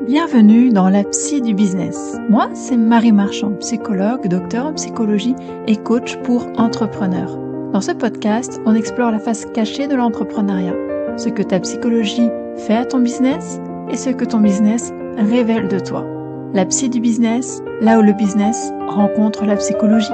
Bienvenue dans la psy du business. Moi, c'est Marie Marchand, psychologue, docteur en psychologie et coach pour entrepreneurs. Dans ce podcast, on explore la face cachée de l'entrepreneuriat, ce que ta psychologie fait à ton business et ce que ton business révèle de toi. La psy du business, là où le business rencontre la psychologie.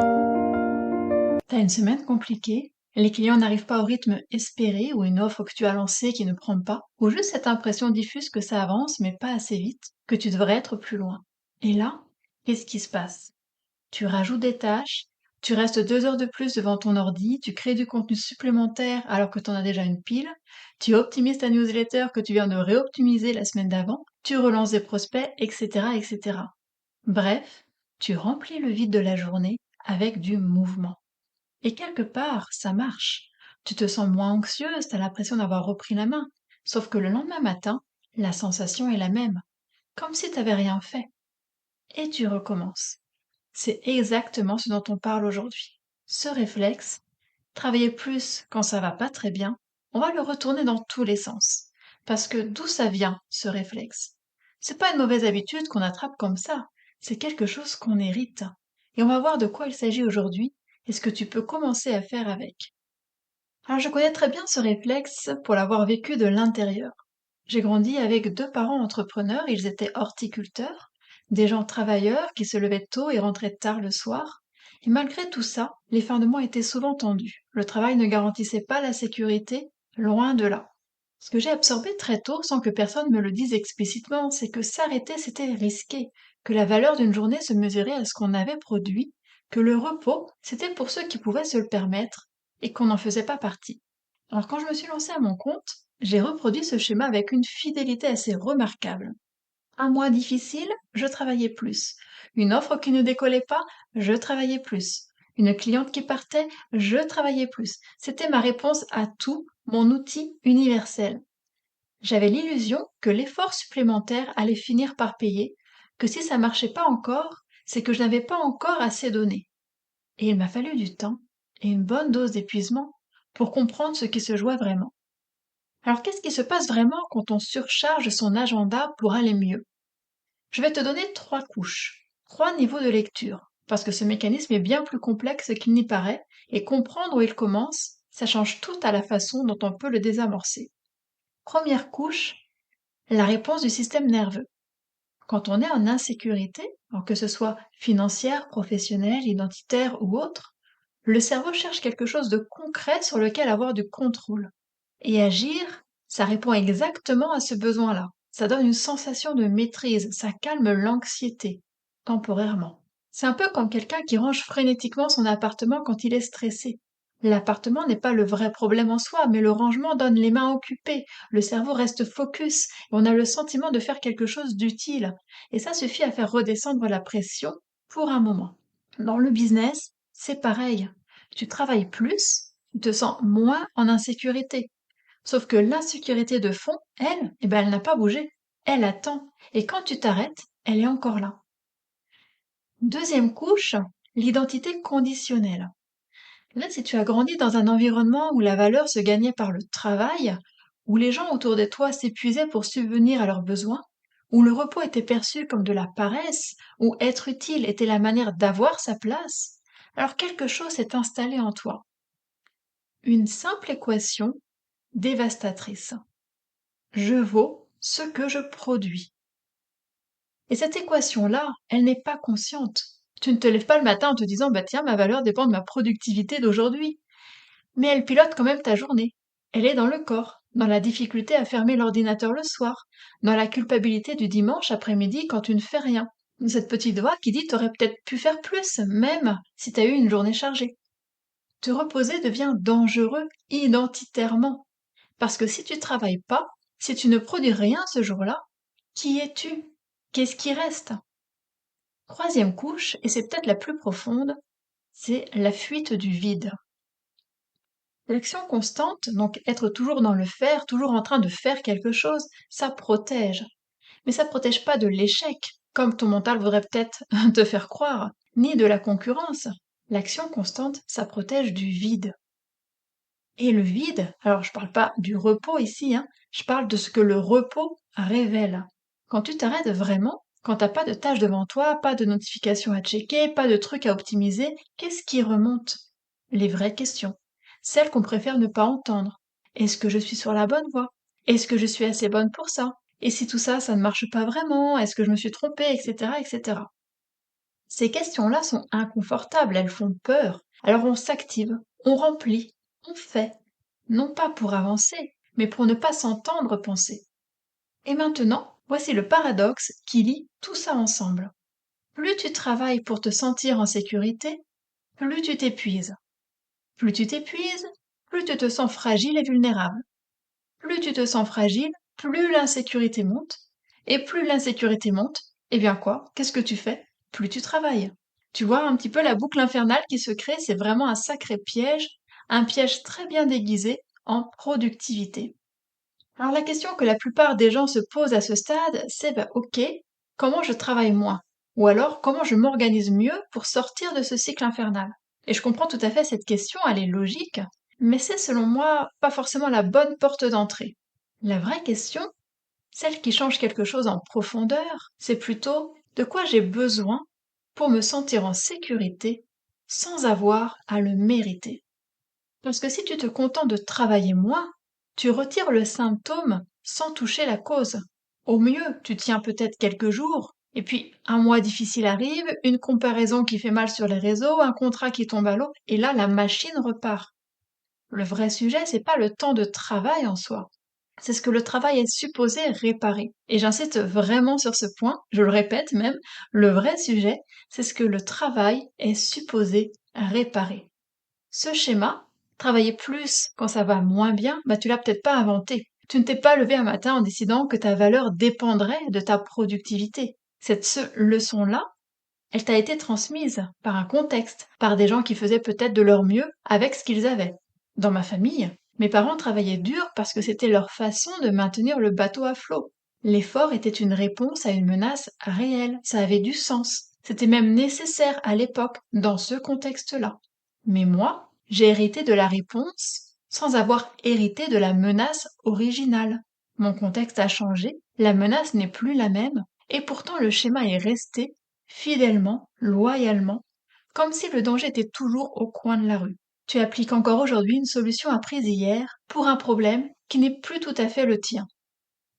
T'as une semaine compliquée? Les clients n'arrivent pas au rythme espéré ou une offre que tu as lancée qui ne prend pas, ou juste cette impression diffuse que ça avance mais pas assez vite, que tu devrais être plus loin. Et là, qu'est-ce qui se passe? Tu rajoutes des tâches, tu restes 2 heures de plus devant ton ordi, tu crées du contenu supplémentaire alors que tu en as déjà une pile, tu optimises ta newsletter que tu viens de réoptimiser la semaine d'avant, tu relances des prospects, etc., etc. Bref, tu remplis le vide de la journée avec du mouvement. Et quelque part, ça marche. Tu te sens moins anxieuse, t'as l'impression d'avoir repris la main. Sauf que le lendemain matin, la sensation est la même, comme si t'avais rien fait. Et tu recommences. C'est exactement ce dont on parle aujourd'hui. Ce réflexe, travailler plus quand ça va pas très bien, on va le retourner dans tous les sens. Parce que d'où ça vient, ce réflexe? C'est pas une mauvaise habitude qu'on attrape comme ça, c'est quelque chose qu'on hérite. Et on va voir de quoi il s'agit aujourd'hui et ce que tu peux commencer à faire avec. Alors je connais très bien ce réflexe pour l'avoir vécu de l'intérieur. J'ai grandi avec 2 parents entrepreneurs, ils étaient horticulteurs, des gens travailleurs qui se levaient tôt et rentraient tard le soir. Et malgré tout ça, les fins de mois étaient souvent tendues. Le travail ne garantissait pas la sécurité, loin de là. Ce que j'ai absorbé très tôt, sans que personne me le dise explicitement, c'est que s'arrêter, c'était risqué, que la valeur d'une journée se mesurait à ce qu'on avait produit, que le repos, c'était pour ceux qui pouvaient se le permettre, et qu'on n'en faisait pas partie. Alors quand je me suis lancée à mon compte, j'ai reproduit ce schéma avec une fidélité assez remarquable. Un mois difficile, je travaillais plus. Une offre qui ne décollait pas, je travaillais plus. Une cliente qui partait, je travaillais plus. C'était ma réponse à tout, mon outil universel. J'avais l'illusion que l'effort supplémentaire allait finir par payer, que si ça marchait pas encore, c'est que je n'avais pas encore assez donné. Et il m'a fallu du temps et une bonne dose d'épuisement pour comprendre ce qui se jouait vraiment. Alors qu'est-ce qui se passe vraiment quand on surcharge son agenda pour aller mieux? Je vais te donner 3 couches, 3 niveaux de lecture, parce que ce mécanisme est bien plus complexe qu'il n'y paraît, et comprendre où il commence, ça change tout à la façon dont on peut le désamorcer. Première couche, la réponse du système nerveux. Quand on est en insécurité, alors que ce soit financière, professionnelle, identitaire ou autre, le cerveau cherche quelque chose de concret sur lequel avoir du contrôle. Et agir, ça répond exactement à ce besoin-là. Ça donne une sensation de maîtrise, ça calme l'anxiété, temporairement. C'est un peu comme quelqu'un qui range frénétiquement son appartement quand il est stressé. L'appartement n'est pas le vrai problème en soi, mais le rangement donne les mains occupées, le cerveau reste focus, et on a le sentiment de faire quelque chose d'utile. Et ça suffit à faire redescendre la pression pour un moment. Dans le business, c'est pareil. Tu travailles plus, tu te sens moins en insécurité. Sauf que l'insécurité de fond, elle, elle n'a pas bougé. Elle attend. Et quand tu t'arrêtes, elle est encore là. Deuxième couche, l'identité conditionnelle. Là, si tu as grandi dans un environnement où la valeur se gagnait par le travail, où les gens autour de toi s'épuisaient pour subvenir à leurs besoins, où le repos était perçu comme de la paresse, où être utile était la manière d'avoir sa place, alors quelque chose s'est installé en toi. Une simple équation dévastatrice. Je vaux ce que je produis. Et cette équation-là, elle n'est pas consciente. Tu ne te lèves pas le matin en te disant, bah tiens, ma valeur dépend de ma productivité d'aujourd'hui. Mais elle pilote quand même ta journée. Elle est dans le corps, dans la difficulté à fermer l'ordinateur le soir, dans la culpabilité du dimanche après-midi quand tu ne fais rien. Cette petite voix qui dit t'aurais peut-être pu faire plus, même si t'as eu une journée chargée. Te reposer devient dangereux identitairement. Parce que si tu travailles pas, si tu ne produis rien ce jour-là, qui es-tu? Qu'est-ce qui reste? Troisième couche, et c'est peut-être la plus profonde, c'est la fuite du vide. L'action constante, donc être toujours dans le faire, toujours en train de faire quelque chose, ça protège. Mais ça protège pas de l'échec, comme ton mental voudrait peut-être te faire croire, ni de la concurrence. L'action constante, ça protège du vide. Et le vide, alors je parle pas du repos ici, je parle de ce que le repos révèle. Quand tu t'arrêtes vraiment, quand t'as pas de tâches devant toi, pas de notifications à checker, pas de trucs à optimiser, qu'est-ce qui remonte? Les vraies questions. Celles qu'on préfère ne pas entendre. Est-ce que je suis sur la bonne voie? Est-ce que je suis assez bonne pour ça? Et si tout ça, ça ne marche pas vraiment? Est-ce que je me suis trompée, etc., etc. Ces questions-là sont inconfortables, elles font peur. Alors on s'active, on remplit, on fait. Non pas pour avancer, mais pour ne pas s'entendre penser. Et maintenant, voici le paradoxe qui lie tout ça ensemble. Plus tu travailles pour te sentir en sécurité, plus tu t'épuises. Plus tu t'épuises, plus tu te sens fragile et vulnérable. Plus tu te sens fragile, plus l'insécurité monte. Et plus l'insécurité monte, eh bien quoi? Qu'est-ce que tu fais? Plus tu travailles. Tu vois un petit peu la boucle infernale qui se crée, c'est vraiment un sacré piège, un piège très bien déguisé en productivité. Alors la question que la plupart des gens se posent à ce stade, c'est ok, comment je travaille moins? Ou alors comment je m'organise mieux pour sortir de ce cycle infernal? Et je comprends tout à fait cette question, elle est logique, mais c'est selon moi pas forcément la bonne porte d'entrée. La vraie question, celle qui change quelque chose en profondeur, c'est plutôt de quoi j'ai besoin pour me sentir en sécurité sans avoir à le mériter. Parce que si tu te contentes de travailler moins, tu retires le symptôme sans toucher la cause. Au mieux, tu tiens peut-être quelques jours, et puis un mois difficile arrive, une comparaison qui fait mal sur les réseaux, un contrat qui tombe à l'eau, et là la machine repart. Le vrai sujet, c'est pas le temps de travail en soi. C'est ce que le travail est supposé réparer. Et j'insiste vraiment sur ce point, je le répète même, le vrai sujet, c'est ce que le travail est supposé réparer. Ce schéma, travailler plus quand ça va moins bien, tu l'as peut-être pas inventé. Tu ne t'es pas levé un matin en décidant que ta valeur dépendrait de ta productivité. Cette leçon-là, elle t'a été transmise par un contexte, par des gens qui faisaient peut-être de leur mieux avec ce qu'ils avaient. Dans ma famille, mes parents travaillaient dur parce que c'était leur façon de maintenir le bateau à flot. L'effort était une réponse à une menace réelle, ça avait du sens. C'était même nécessaire à l'époque, dans ce contexte-là. Mais moi, j'ai hérité de la réponse sans avoir hérité de la menace originale. Mon contexte a changé, la menace n'est plus la même, et pourtant le schéma est resté fidèlement, loyalement, comme si le danger était toujours au coin de la rue. Tu appliques encore aujourd'hui une solution apprise hier pour un problème qui n'est plus tout à fait le tien.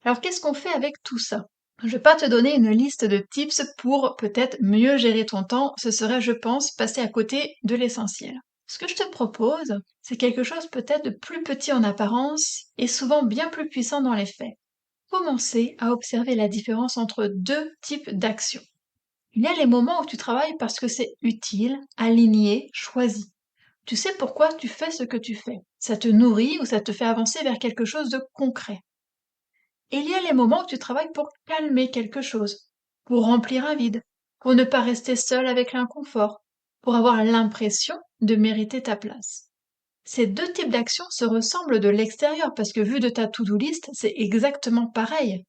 Alors qu'est-ce qu'on fait avec tout ça? Je vais pas te donner une liste de tips pour peut-être mieux gérer ton temps, ce serait, je pense, passer à côté de l'essentiel. Ce que je te propose, c'est quelque chose peut-être de plus petit en apparence et souvent bien plus puissant dans les faits. Commencer à observer la différence entre deux types d'actions. Il y a les moments où tu travailles parce que c'est utile, aligné, choisi. Tu sais pourquoi tu fais ce que tu fais. Ça te nourrit ou ça te fait avancer vers quelque chose de concret. Et il y a les moments où tu travailles pour calmer quelque chose, pour remplir un vide, pour ne pas rester seul avec l'inconfort, pour avoir l'impression de mériter ta place. Ces deux types d'actions se ressemblent de l'extérieur parce que vu de ta to-do list, c'est exactement pareil.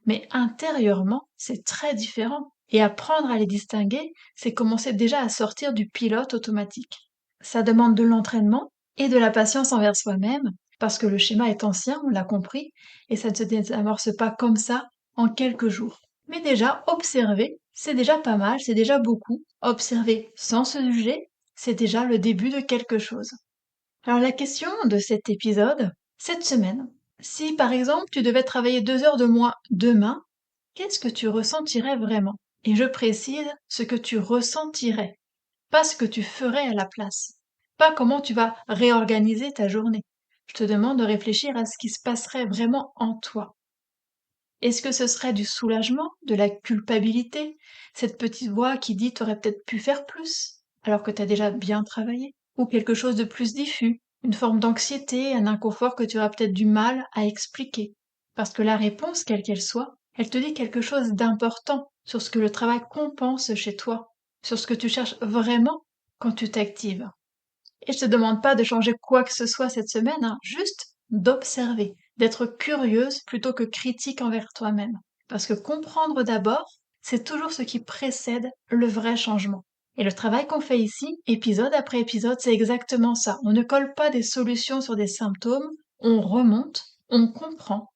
Mais intérieurement, c'est très différent. Et apprendre à les distinguer, c'est commencer déjà à sortir du pilote automatique. Ça demande de l'entraînement et de la patience envers soi-même, parce que le schéma est ancien, on l'a compris, et ça ne se désamorce pas comme ça en quelques jours. Mais déjà, observer, c'est déjà pas mal, c'est déjà beaucoup. Observer sans se juger, c'est déjà le début de quelque chose. Alors la question de cet épisode, cette semaine, si par exemple tu devais travailler 2 heures de moins demain, qu'est-ce que tu ressentirais vraiment? Et je précise ce que tu ressentirais, pas ce que tu ferais à la place, pas comment tu vas réorganiser ta journée. Je te demande de réfléchir à ce qui se passerait vraiment en toi. Est-ce que ce serait du soulagement, de la culpabilité, cette petite voix qui dit t'aurais peut-être pu faire plus, alors que t'as déjà bien travaillé? Ou quelque chose de plus diffus, une forme d'anxiété, un inconfort que tu auras peut-être du mal à expliquer? Parce que la réponse, quelle qu'elle soit, elle te dit quelque chose d'important sur ce que le travail compense chez toi, sur ce que tu cherches vraiment quand tu t'actives. Et je te demande pas de changer quoi que ce soit cette semaine, juste d'observer, d'être curieuse plutôt que critique envers toi-même. Parce que comprendre d'abord, c'est toujours ce qui précède le vrai changement. Et le travail qu'on fait ici, épisode après épisode, c'est exactement ça. On ne colle pas des solutions sur des symptômes, on remonte, on comprend,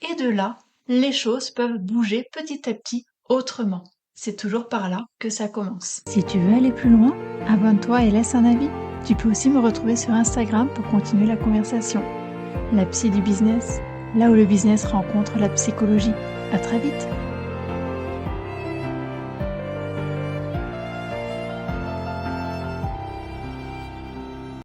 et de là, les choses peuvent bouger petit à petit autrement. C'est toujours par là que ça commence. Si tu veux aller plus loin, abonne-toi et laisse un avis. Tu peux aussi me retrouver sur Instagram pour continuer la conversation. La psy du business, là où le business rencontre la psychologie. À très vite.